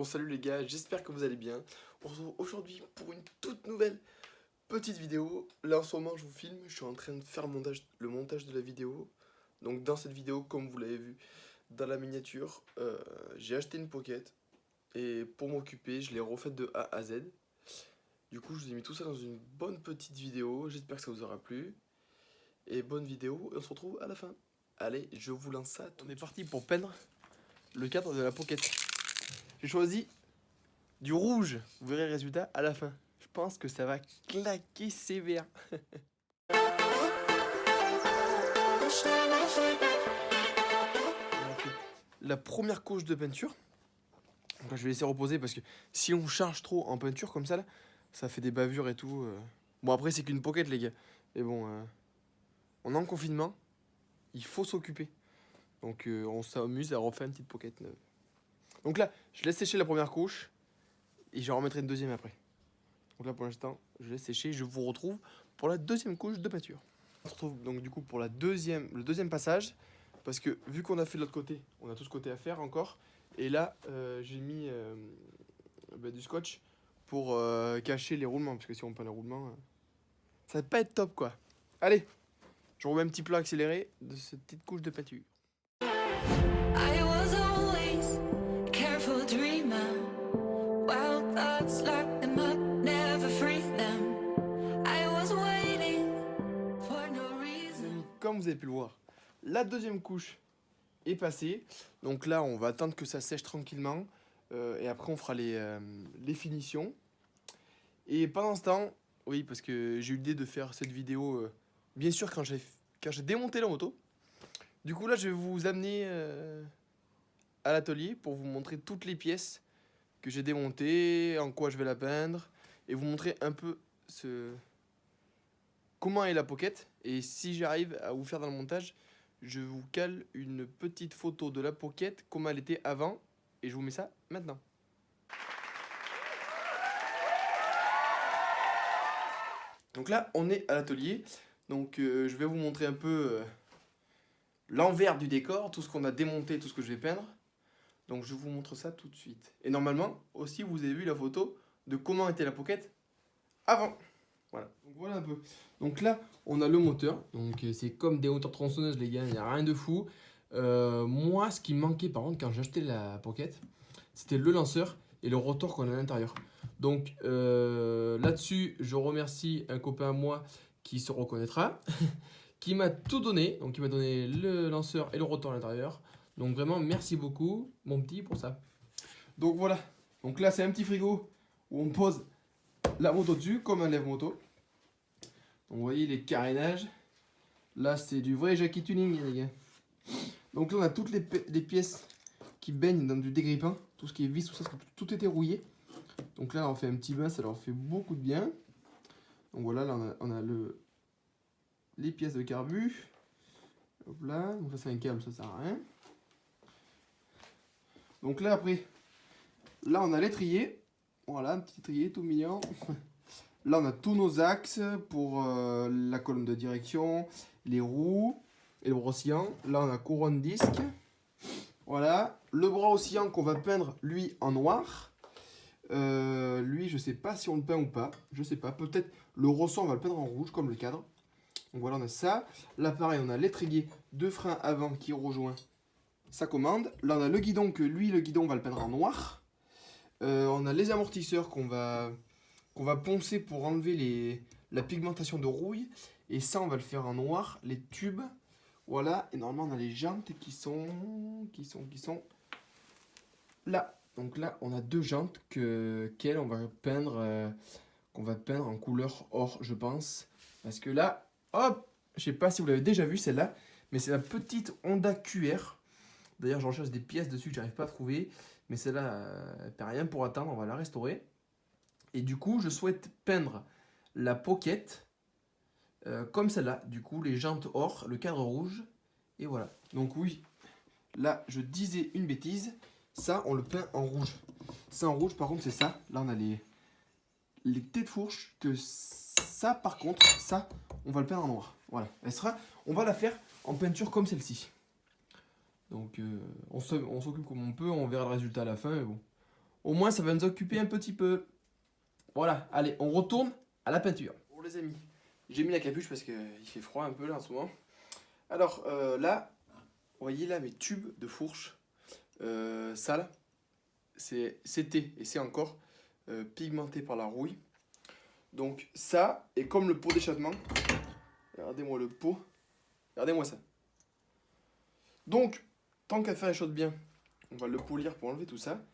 Bon salut les gars, j'espère que vous allez bien. On se retrouve aujourd'hui pour une toute nouvelle petite vidéo. Là en ce moment je vous filme, je suis en train de faire le montage de la vidéo. Donc dans cette vidéo, comme vous l'avez vu dans la miniature, j'ai acheté une Pocket. Et pour m'occuper, je l'ai refaite de A à Z. Du coup je vous ai mis tout ça dans une bonne petite vidéo, j'espère que ça vous aura plu. Et bonne vidéo, et on se retrouve à la fin. Allez, je vous lance ça. On est parti pour peindre le cadre de la Pocket. J'ai choisi du rouge, vous verrez le résultat à la fin. Je pense que ça va claquer sévère. On a fait la première couche de peinture. Donc là, je vais laisser reposer parce que si on charge trop en peinture comme ça, là, ça fait des bavures et tout. Bon, après, c'est qu'une Pocket, les gars. Et bon, on est en confinement, il faut s'occuper. Donc, on s'amuse à refaire une petite Pocket neuve. Donc là, je laisse sécher la première couche et j'en remettrai une deuxième après. Donc là, pour l'instant, je laisse sécher. Je vous retrouve pour la deuxième couche de peinture. On se retrouve donc du coup pour le deuxième passage. Parce que vu qu'on a fait de l'autre côté, on a tout ce côté à faire encore. Et là, j'ai mis du scotch pour cacher les roulements. Parce que si on peint les roulements, ça va pas être top quoi. Allez, je remets un petit plan accéléré de cette petite couche de peinture. I was always a careful dreamer. Wild thoughts lock them up, never free them. I was waiting for no reason. Comme vous avez pu le voir, la deuxième couche est passée. Donc là, on va attendre que ça sèche tranquillement. Et après, on fera les finitions. Et pendant ce temps, oui, parce que j'ai eu l'idée de faire cette vidéo, bien sûr, quand j'ai démonté la moto. Du coup, là, je vais vous amener à l'atelier pour vous montrer toutes les pièces que j'ai démontées, en quoi je vais la peindre, et vous montrer un peu comment est la Pocket. Et si j'arrive à vous faire dans le montage, je vous cale une petite photo de la Pocket, comment elle était avant, et je vous mets ça maintenant. Donc là, on est à l'atelier. Donc je vais vous montrer un peu l'envers du décor, tout ce qu'on a démonté, tout ce que je vais peindre. Donc je vous montre ça tout de suite. Et normalement, aussi, vous avez vu la photo de comment était la Pocket avant. Voilà, donc voilà un peu. Donc là, on a le moteur. Donc c'est comme des moteurs tronçonneuses, les gars, il n'y a rien de fou. Moi, ce qui me manquait par contre quand j'ai acheté la Pocket, c'était le lanceur et le rotor qu'on a à l'intérieur. Donc là-dessus, je remercie un copain à moi qui se reconnaîtra, qui m'a tout donné. Donc il m'a donné le lanceur et le rotor à l'intérieur. Donc vraiment, merci beaucoup, mon petit, pour ça. Donc voilà. Donc là, c'est un petit frigo où on pose la moto dessus, comme un lève-moto. Donc vous voyez les carénages. Là, c'est du vrai Jackie Tuning, les gars. Donc là, on a toutes les pièces qui baignent dans du dégrippant. Tout ce qui est vis, tout ça, tout était rouillé. Donc là, on fait un petit bain, ça leur fait beaucoup de bien. Donc voilà, là, on a les pièces de carbu. Hop là, donc ça c'est un câble, ça sert à rien. Donc là, après, là, on a l'étrier. Voilà, un petit étrier tout mignon. Là, on a tous nos axes pour la colonne de direction, les roues et le bras oscillant. Là, on a couronne disque. Voilà. Le bras oscillant qu'on va peindre, lui, en noir. Lui, je sais pas si on le peint ou pas. Je sais pas. Peut-être le ressort, on va le peindre en rouge, comme le cadre. Donc voilà, on a ça. Là, pareil, on a l'étrier de frein avant qui rejoint sa commande. Là, on a le guidon, que lui, le guidon, on va le peindre en noir. On a les amortisseurs qu'on va poncer pour enlever la pigmentation de rouille. Et ça, on va le faire en noir. Les tubes, voilà. Et normalement, on a les jantes qui sont là. Donc là, on a deux jantes qu'elles, on va peindre, qu'on va peindre en couleur or, je pense. Parce que là, hop, je sais pas si vous l'avez déjà vu celle-là, mais c'est la petite Honda QR. D'ailleurs, j'en cherche des pièces dessus que j'arrive pas à trouver. Mais celle-là, elle perd rien pour attendre, on va la restaurer. Et du coup, je souhaite peindre la Pocket comme celle-là. Du coup, les jantes or, le cadre rouge. Et voilà. Donc oui, là, je disais une bêtise. Ça, on le peint en rouge. Ça, en rouge, par contre, c'est ça. Là, on a les têtes de fourche. Que ça, par contre, ça, on va le peindre en noir. Voilà. On va la faire en peinture comme celle-ci. Donc, on s'occupe comme on peut. On verra le résultat à la fin. Mais bon, Au moins, ça va nous occuper un petit peu. Voilà, allez, on retourne à la peinture. Bon les amis, j'ai mis la capuche parce qu'il fait froid un peu là en ce moment. Alors là, vous voyez là mes tubes de fourche sales, c'était et c'est encore pigmenté par la rouille. Donc ça, et comme le pot d'échappement, regardez-moi le pot, regardez-moi ça. Donc, tant qu'à faire les choses bien, on va le polir pour enlever tout ça.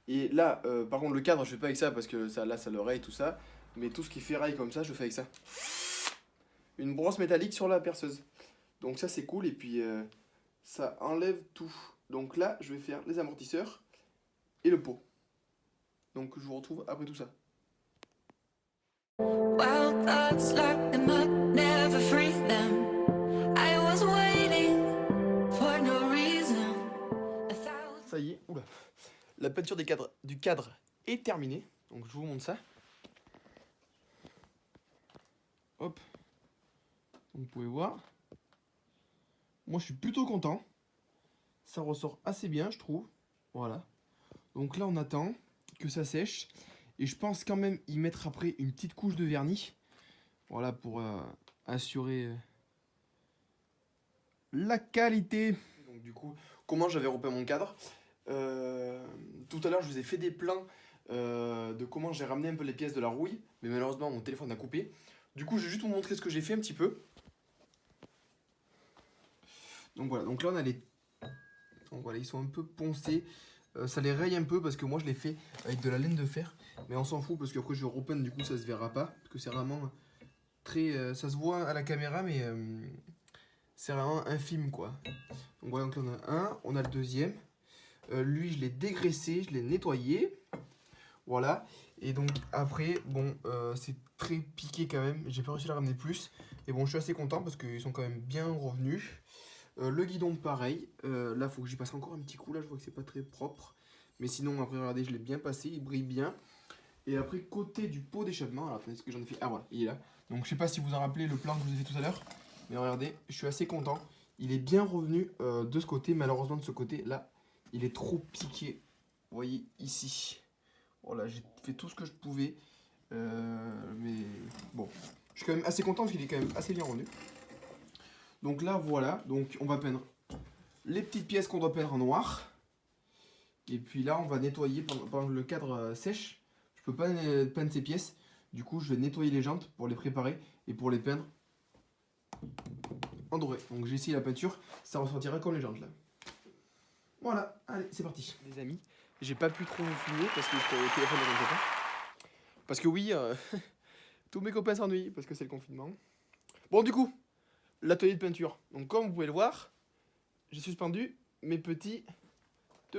Et là, par contre, le cadre, je fais pas avec ça parce que ça, là, ça le raye, tout ça. Mais tout ce qui ferraille comme ça, je fais avec ça. Une brosse métallique sur la perceuse. Donc ça, c'est cool. Et puis, ça enlève tout. Donc là, je vais faire les amortisseurs et le pot. Donc je vous retrouve après tout ça. Wild thoughts lock them up, never free them. I was waiting for no reason. Ça y est, oula. La peinture du cadre est terminée. Donc je vous montre ça. Hop. Vous pouvez voir. Moi je suis plutôt content. Ça ressort assez bien, je trouve. Voilà. Donc là on attend que ça sèche. Et je pense quand même y mettre après une petite couche de vernis. Voilà, pour assurer la qualité. Donc du coup, comment j'avais repeint mon cadre. Tout à l'heure, je vous ai fait des plans de comment j'ai ramené un peu les pièces de la rouille. Mais malheureusement, mon téléphone a coupé. Du coup, je vais juste vous montrer ce que j'ai fait un petit peu. Donc voilà, donc là on a les... Donc voilà, ils sont un peu poncés. Ça les raye un peu parce que moi je l'ai fait avec de la laine de fer. Mais on s'en fout parce qu'après je vais repeindre, du coup ça se verra pas. Parce que c'est vraiment très... ça se voit à la caméra mais c'est vraiment infime quoi. Donc voilà, donc là on a un, on a le deuxième. Lui je l'ai dégraissé, je l'ai nettoyé. Voilà. Et donc après, bon, c'est très piqué quand même. J'ai pas réussi à la ramener plus. Et bon, je suis assez content parce qu'ils sont quand même bien revenus. Le guidon pareil, là faut que j'y passe encore un petit coup, là je vois que c'est pas très propre. Mais sinon après regardez, je l'ai bien passé, il brille bien. Et après côté du pot d'échappement, alors attendez ce que j'en ai fait, ah voilà, il est là. Donc je sais pas si vous en rappelez le plan que je vous ai fait tout à l'heure. Mais regardez, je suis assez content. Il est bien revenu de ce côté, malheureusement de ce côté là, il est trop piqué. Vous voyez ici. Voilà, j'ai fait tout ce que je pouvais. Mais bon, je suis quand même assez content parce qu'il est quand même assez bien revenu. Donc là, voilà. Donc on va peindre les petites pièces qu'on doit peindre en noir. Et puis là, on va nettoyer pendant que le cadre sèche. Je peux pas peindre ces pièces. Du coup, je vais nettoyer les jantes pour les préparer et pour les peindre en doré. Donc j'ai essayé la peinture. Ça ressortira comme les jantes là. Voilà. Allez, c'est parti. Les amis, j'ai pas pu trop vous filmer parce que j'étais au téléphone de mon copain. Parce que oui, tous mes copains s'ennuient parce que c'est le confinement. Bon, du coup, l'atelier de peinture. Donc comme vous pouvez le voir, j'ai suspendu mes petits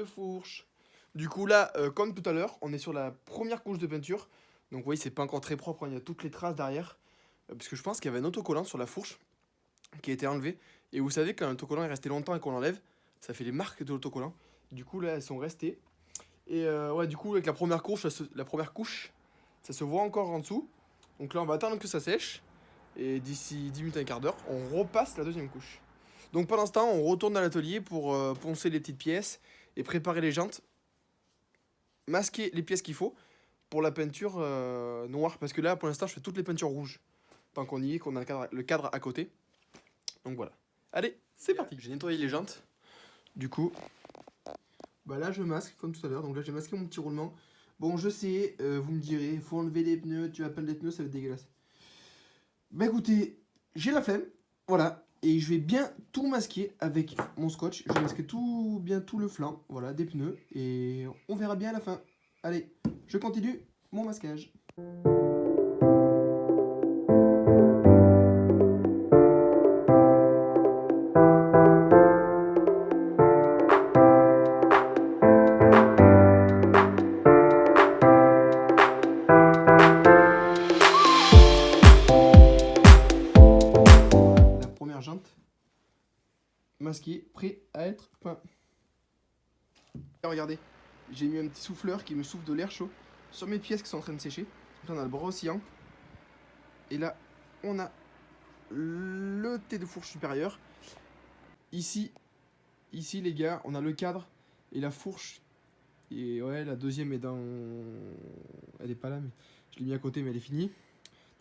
fourches. Du coup là, comme tout à l'heure, on est sur la première couche de peinture. Donc vous voyez, c'est pas encore très propre, hein. Il y a toutes les traces derrière. Parce que je pense qu'il y avait un autocollant sur la fourche qui a été enlevé. Et vous savez, quand un autocollant est resté longtemps et qu'on l'enlève, ça fait les marques de l'autocollant. Du coup là, elles sont restées. Et ouais, du coup, avec la première couche, ça se voit encore en dessous. Donc là, on va attendre que ça sèche. Et d'ici 10 minutes, un quart d'heure, on repasse la deuxième couche. Donc pendant ce temps, on retourne à l'atelier pour poncer les petites pièces et préparer les jantes. Masquer les pièces qu'il faut pour la peinture noire. Parce que là, pour l'instant, je fais toutes les peintures rouges. Tant qu'on y est, qu'on a le cadre à côté. Donc voilà. Allez, c'est parti. J'ai nettoyé les jantes. Du coup, bah là, je masque comme tout à l'heure. Donc là, j'ai masqué mon petit roulement. Bon, je sais, vous me direz, il faut enlever les pneus, tu vas peindre les pneus, ça va être dégueulasse. Bah écoutez, j'ai la flemme, voilà, et je vais bien tout masquer avec mon scotch. Je vais masquer bien tout le flanc, voilà, des pneus, et on verra bien à la fin. Allez, je continue mon masquage. Masqué, prêt à être peint. Et regardez, j'ai mis un petit souffleur qui me souffle de l'air chaud sur mes pièces qui sont en train de sécher. Donc là, on a le bras oscillant. Et là, on a le thé de fourche supérieur. Ici les gars, on a le cadre et la fourche Et ouais, la deuxième est dans... Elle est pas là, mais je l'ai mis à côté, mais elle est finie.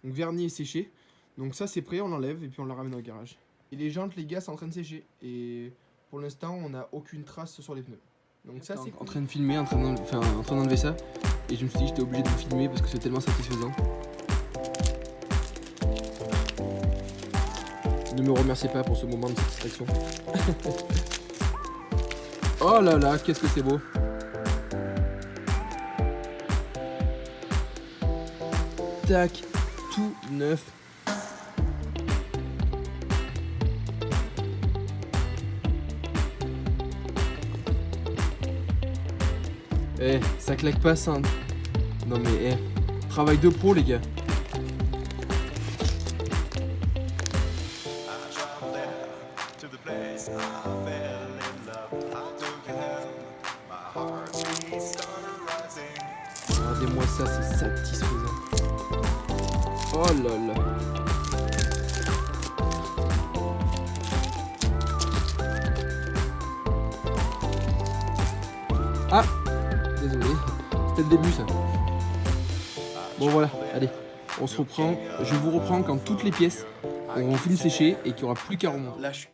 Donc vernis et séché. Donc ça c'est prêt, on l'enlève et puis on la ramène au garage. Et les jantes, les gars, sont en train de sécher. Et pour l'instant, on n'a aucune trace sur les pneus. Donc ça c'est cool. En train de filmer, en train d'enlever ça. Et je me suis dit j'étais obligé de vous filmer parce que c'est tellement satisfaisant. Ne me remerciez pas pour ce moment de satisfaction. Oh là là, qu'est-ce que c'est beau. Tac, tout neuf. Eh, ça claque pas ça. Non mais travail de pro les gars. Regardez-moi ça, c'est satisfaisant. Oh là là. Ah, désolé, c'était le début ça. Bon voilà, allez, on se reprend. Je vous reprends quand toutes les pièces auront fini de sécher et qu'il n'y aura plus qu'à remonter. Là, je suis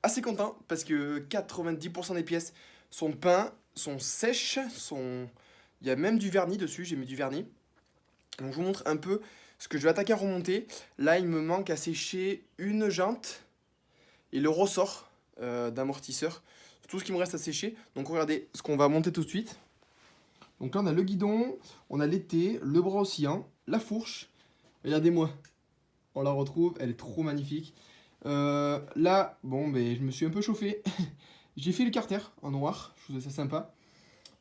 assez content parce que 90% des pièces sont peintes, sont sèches, il y a même du vernis dessus, j'ai mis du vernis. Donc je vous montre un peu ce que je vais attaquer à remonter. Là, il me manque à sécher une jante et le ressort d'amortisseur. C'est tout ce qui me reste à sécher. Donc regardez ce qu'on va monter tout de suite. Donc là, on a le guidon, on a l'été, le bras oscillant, la fourche. Regardez-moi, on la retrouve, elle est trop magnifique. Là, bon, ben, je me suis un peu chauffé. J'ai fait le carter en noir, je trouvais ça sympa.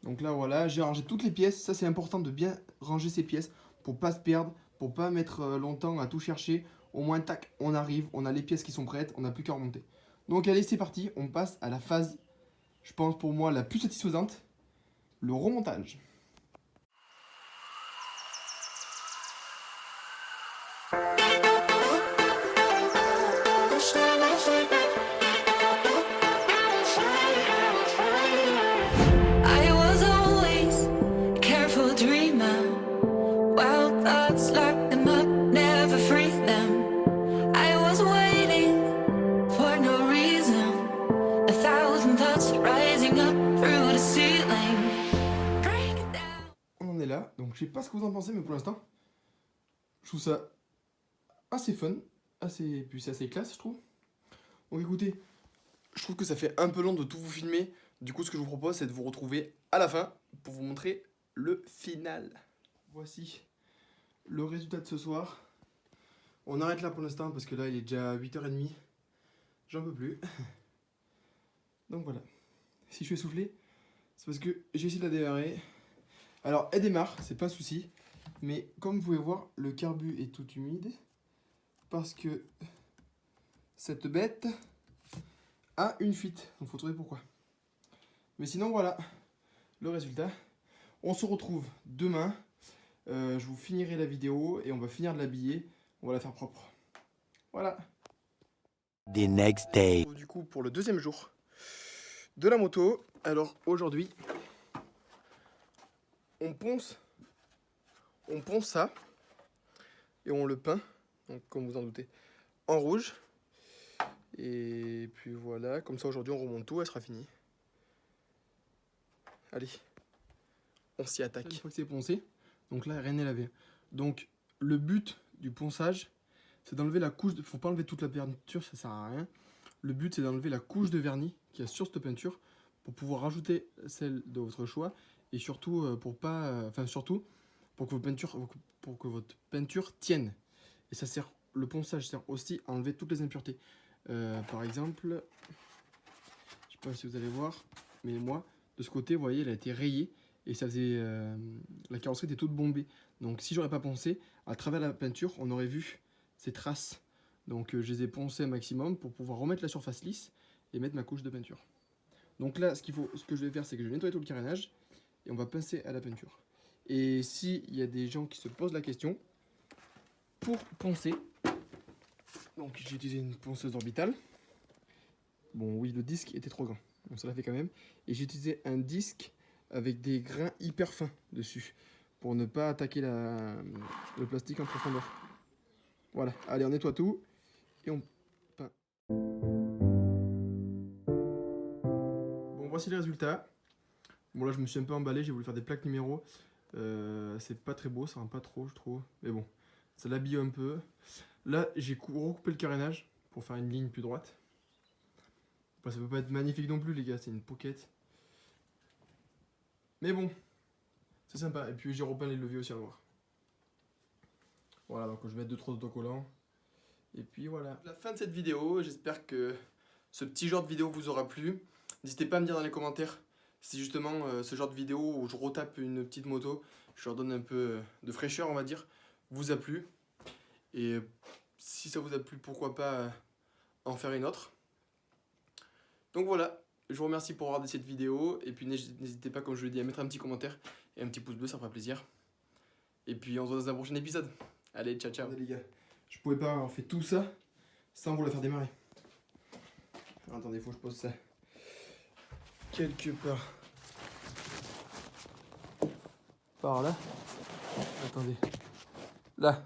Donc là, voilà, j'ai rangé toutes les pièces. Ça, c'est important de bien ranger ces pièces pour pas se perdre, pour pas mettre longtemps à tout chercher. Au moins, tac, on arrive, on a les pièces qui sont prêtes, on n'a plus qu'à remonter. Donc allez, c'est parti, on passe à la phase, je pense pour moi, la plus satisfaisante, le remontage. I was always a careful dreamer. Wild thoughts lock them up, never free them. I was waiting for no reason. 1,000 thoughts rising up through the ceiling. Break it down. On en est là, donc je sais pas ce que vous en pensez, mais pour l'instant, je trouve ça assez fun, puis c'est assez classe, je trouve. Donc écoutez, je trouve que ça fait un peu long de tout vous filmer. Du coup, ce que je vous propose, c'est de vous retrouver à la fin pour vous montrer le final. Voici le résultat de ce soir. On arrête là pour l'instant parce que là, il est déjà 8h30. J'en peux plus. Donc voilà. Si je suis essoufflé, c'est parce que j'ai essayé de la démarrer. Alors, elle démarre, c'est pas un souci. Mais comme vous pouvez voir, le carbu est tout humide. Parce que cette bête a une fuite. Donc, faut trouver pourquoi. Mais sinon, voilà le résultat. On se retrouve demain. Je vous finirai la vidéo et on va finir de l'habiller. On va la faire propre. Voilà. The next day. Du coup, pour le deuxième jour de la moto. Alors, aujourd'hui, on ponce ça et on le peint. Donc, comme vous en doutez, en rouge. Et puis voilà, comme ça aujourd'hui on remonte tout, elle sera finie. Allez, on s'y attaque. Une fois que c'est poncé, donc là rien n'est lavé. Donc le but du ponçage, c'est d'enlever la couche, faut pas enlever toute la peinture, ça sert à rien. Le but c'est d'enlever la couche de vernis qu'il y a sur cette peinture pour pouvoir rajouter celle de votre choix et surtout surtout pour que votre peinture tienne. Et ça sert, le ponçage sert aussi à enlever toutes les impuretés. Par exemple, je sais pas si vous allez voir, mais moi, de ce côté, vous voyez, elle a été rayée et ça faisait, la carrosserie était toute bombée. Donc, si j'aurais pas poncé, à travers la peinture, on aurait vu ces traces. Donc, je les ai poncées un maximum pour pouvoir remettre la surface lisse et mettre ma couche de peinture. Donc là, ce que je vais faire, c'est que je vais nettoyer tout le carénage et on va pincer à la peinture. Et s'il y a des gens qui se posent la question, pour poncer, donc j'ai utilisé une ponceuse orbitale. Bon oui, le disque était trop grand, donc ça l'a fait quand même. Et j'ai utilisé un disque avec des grains hyper fins dessus pour ne pas attaquer le plastique en profondeur. Voilà, allez on nettoie tout et on peint. Bon, voici les résultats. Bon là je me suis un peu emballé, j'ai voulu faire des plaques numéros. C'est pas très beau, ça rend pas trop je trouve. Mais bon, ça l'habille un peu. Là j'ai recoupé le carénage pour faire une ligne plus droite. Enfin, ça peut pas être magnifique non plus les gars, c'est une pocket. Mais bon, c'est sympa. Et puis j'ai repeint les leviers aussi en noir. Voilà, donc je vais mettre 2-3 autocollants. Et puis voilà. La fin de cette vidéo, j'espère que ce petit genre de vidéo vous aura plu. N'hésitez pas à me dire dans les commentaires si justement ce genre de vidéo où je retape une petite moto, je leur donne un peu de fraîcheur on va dire, vous a plu. Et si ça vous a plu, pourquoi pas en faire une autre. Donc voilà, je vous remercie pour regarder cette vidéo. Et puis n'hésitez pas, comme je le dis, à mettre un petit commentaire et un petit pouce bleu, ça fera plaisir. Et puis on se retrouve dans un prochain épisode. Allez, ciao ciao. Les gars, je pouvais pas avoir fait tout ça sans vous la faire démarrer. Alors, attendez, faut que je pose ça quelque part. Par là. Attendez. Là.